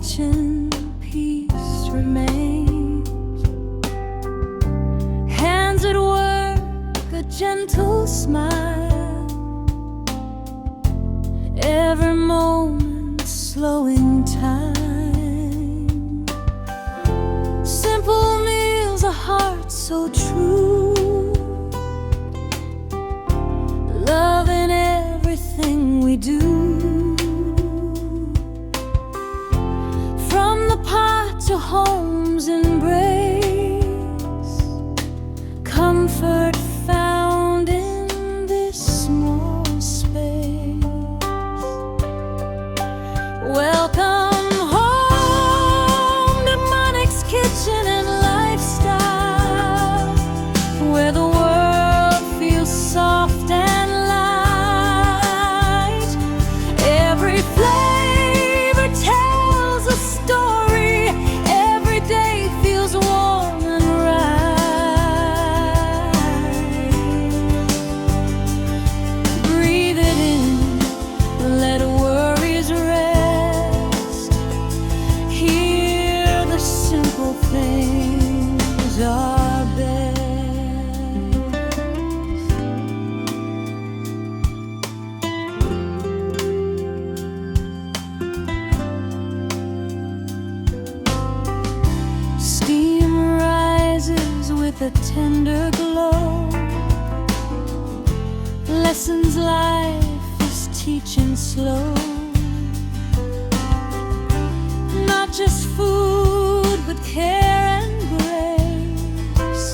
kitchen, peace remains. Hands at work, a gentle smile, every moment slowing time. Simple meals, a heart so true, love in everything we do. From the pot to home's embrace, comfort found in this small space. Welcome home to Monix Kitchen and Lifestyle, where the world feels soft and light. Every flavor tells a story, every day feels warm and right. Breathe it in, let worries rest. Here the simple things are best. Steam rises with a tender glow, lessons life is teaching slow. Not just food, but care and grace,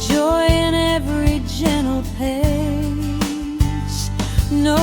joy in every gentle pace. No